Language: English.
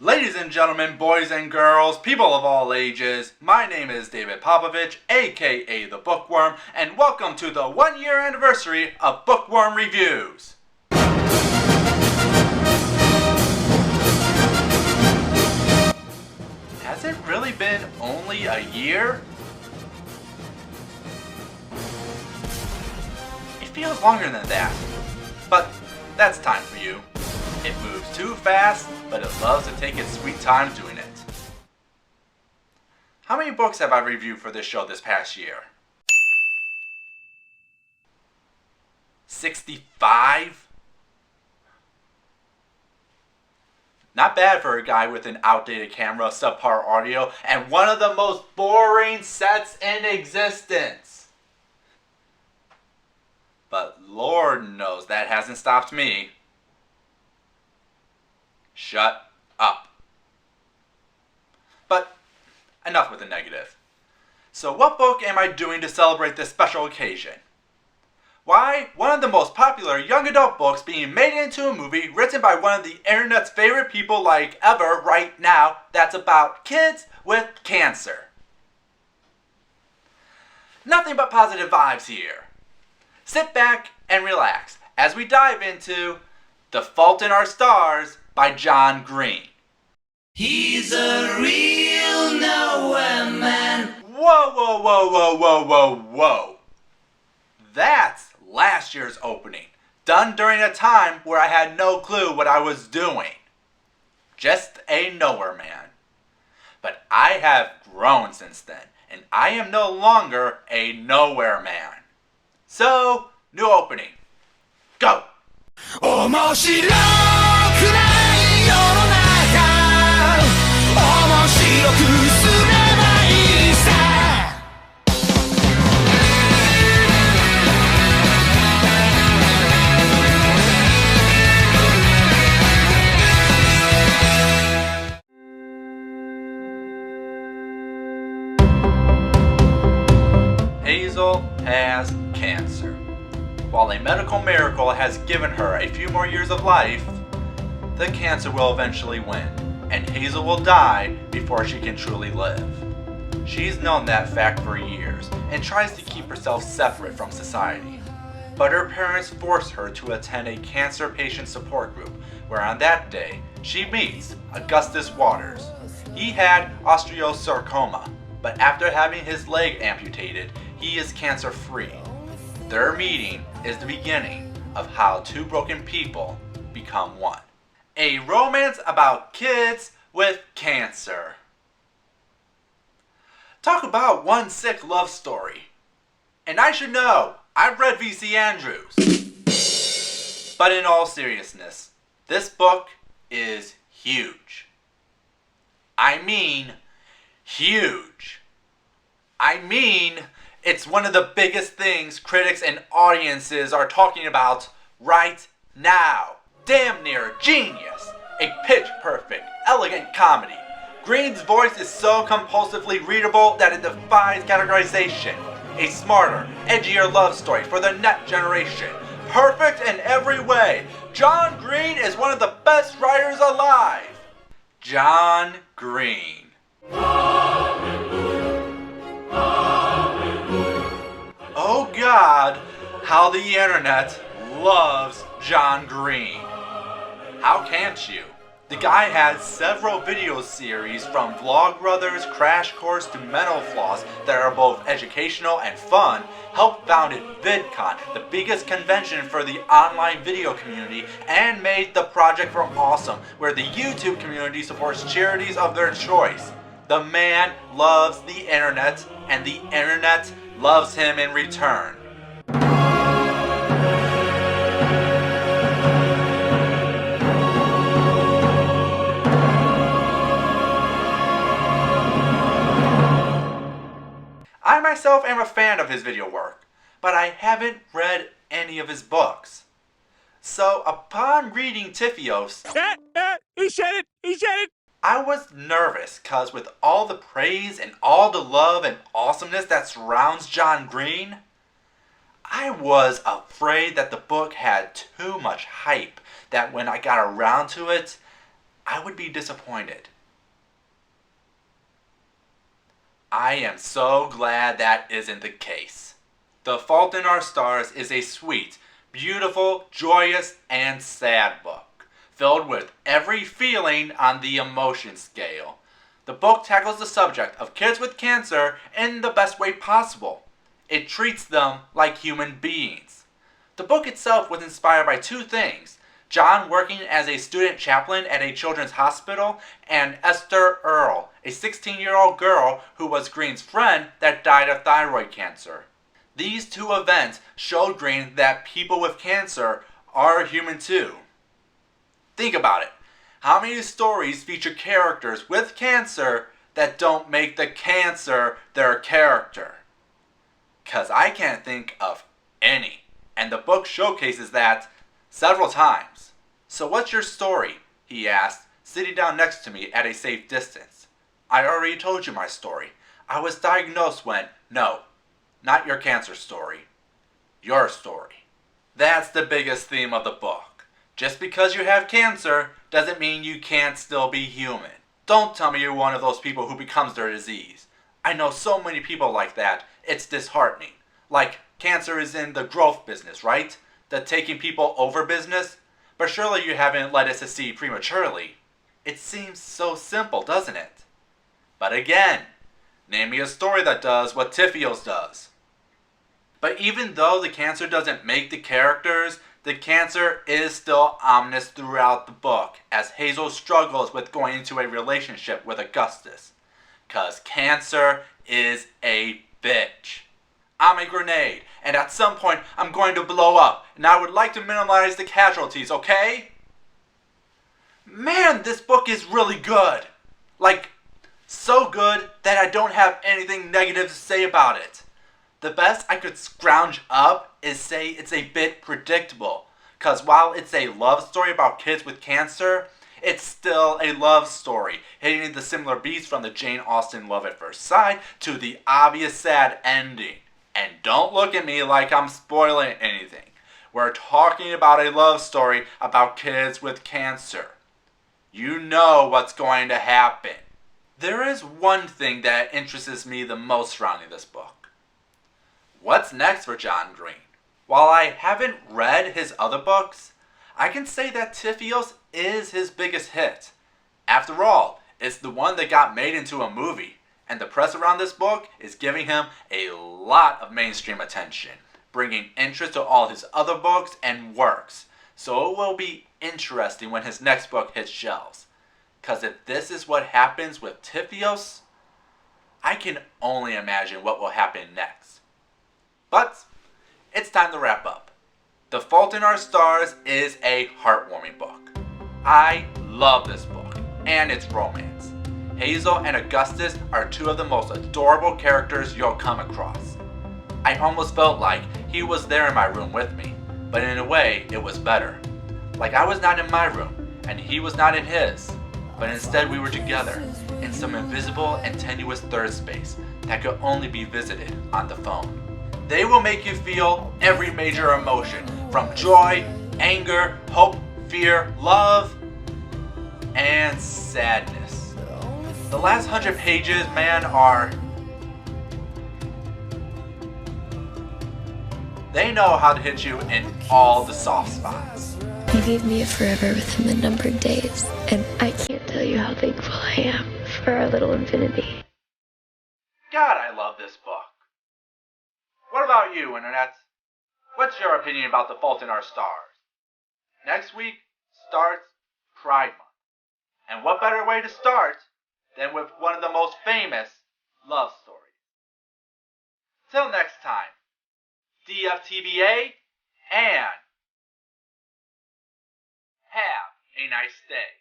Ladies and gentlemen, boys and girls, people of all ages, my name is David Popovich, aka the Bookworm, and welcome to the 1-year anniversary of Bookworm Reviews. Has it really been only a year? It feels longer than that, but that's time for you. It moves too fast, but it loves to take its sweet time doing it. How many books have I reviewed for this show this past year? 65? Not bad for a guy with an outdated camera, subpar audio, and one of the most boring sets in existence. But Lord knows that hasn't stopped me. Shut up. But enough with the negative. So what book am I doing to celebrate this special occasion? Why, one of the most popular young adult books being made into a movie written by one of the internet's favorite people like ever right now that's about kids with cancer. Nothing but positive vibes here. Sit back and relax as we dive into The Fault in Our Stars by John Green. He's a real nowhere man. Whoa, whoa, whoa, whoa, whoa, whoa, whoa. That's last year's opening, done during a time where I had no clue what I was doing. Just a nowhere man. But I have grown since then, and I am no longer a nowhere man. So, new opening. Go! 面白くない世の中面白くすればいいさ Hazel has cancer. While a medical miracle has given her a few more years of life, the cancer will eventually win, and Hazel will die before she can truly live. She's known that fact for years, and tries to keep herself separate from society. But her parents force her to attend a cancer patient support group, where on that day, she meets Augustus Waters. He had osteosarcoma, but after having his leg amputated, he is cancer-free. Their meeting is the beginning of how two broken people become one. A romance about kids with cancer. Talk about one sick love story. And I should know, I've read V.C. Andrews. But in all seriousness, this book is huge. I mean, huge. I mean, it's one of the biggest things critics and audiences are talking about right now. Damn near genius. A pitch-perfect, elegant comedy. Green's voice is so compulsively readable that it defies categorization. A smarter, edgier love story for the net generation. Perfect in every way. John Green is one of the best writers alive. John Green. Oh God, how the internet loves John Green. How can't you? The guy has several video series from Vlogbrothers, Crash Course to Mental Floss that are both educational and fun, helped founded VidCon, the biggest convention for the online video community, and made the Project for Awesome, where the YouTube community supports charities of their choice. The man loves the internet, and the internet loves him in return. I myself am a fan of his video work, but I haven't read any of his books. So upon reading tfios, He said it! I was nervous cause with all the praise and all the love and awesomeness that surrounds John Green, I was afraid that the book had too much hype, that when I got around to it, I would be disappointed. I am so glad that isn't the case. The Fault in Our Stars is a sweet, beautiful, joyous, and sad book, filled with every feeling on the emotion scale. The book tackles the subject of kids with cancer in the best way possible. It treats them like human beings. The book itself was inspired by two things: John working as a student chaplain at a children's hospital, and Esther Earle, a 16-year-old girl who was Green's friend that died of thyroid cancer. These two events showed Green that people with cancer are human too. Think about it. How many stories feature characters with cancer that don't make the cancer their character? 'Cause I can't think of any, and the book showcases that several times. "So what's your story?" he asked, sitting down next to me at a safe distance. "I already told you my story. I was diagnosed when..." "No, not your cancer story. Your story." That's the biggest theme of the book. Just because you have cancer doesn't mean you can't still be human. Don't tell me you're one of those people who becomes their disease. I know so many people like that, it's disheartening. Like, cancer is in the growth business, right? The taking people over business? But surely you haven't led us to see prematurely. It seems so simple, doesn't it? But again, name me a story that does what tfios does. But even though the cancer doesn't make the characters, the cancer is still ominous throughout the book, as Hazel struggles with going into a relationship with Augustus. 'Cause cancer is a bitch. I'm a grenade, and at some point I'm going to blow up, and I would like to minimize the casualties, okay? Man, this book is really good. Like, so good that I don't have anything negative to say about it. The best I could scrounge up is say it's a bit predictable, cause while it's a love story about kids with cancer, it's still a love story, hitting the similar beats from the Jane Austen Love at First Sight to the obvious sad ending. And don't look at me like I'm spoiling anything. We're talking about a love story about kids with cancer. You know what's going to happen. There is one thing that interests me the most surrounding this book. What's next for John Green? While I haven't read his other books, I can say that tfios is his biggest hit. After all, it's the one that got made into a movie, and the press around this book is giving him a lot of mainstream attention, bringing interest to all his other books and works. So it will be interesting when his next book hits shelves. 'Cause if this is what happens with tfios, I can only imagine what will happen next. But it's time to wrap up. The Fault in Our Stars is a heartwarming book. I love this book and its romance. Hazel and Augustus are two of the most adorable characters you'll come across. I almost felt like he was there in my room with me, but in a way it was better. Like I was not in my room and he was not in his, but instead we were together in some invisible and tenuous third space that could only be visited on the phone. They will make you feel every major emotion, from joy, anger, hope, fear, love, and sadness. The last 100 pages, man, they know how to hit you in all the soft spots. You gave me a forever within the numbered days, and I can't tell you how thankful I am for our little infinity. God, I love this book. What about you, Internet? What's your opinion about The Fault in Our Stars? Next week starts Pride Month. And what better way to start than with one of the most famous love stories? Till next time, DFTBA, and have a nice day.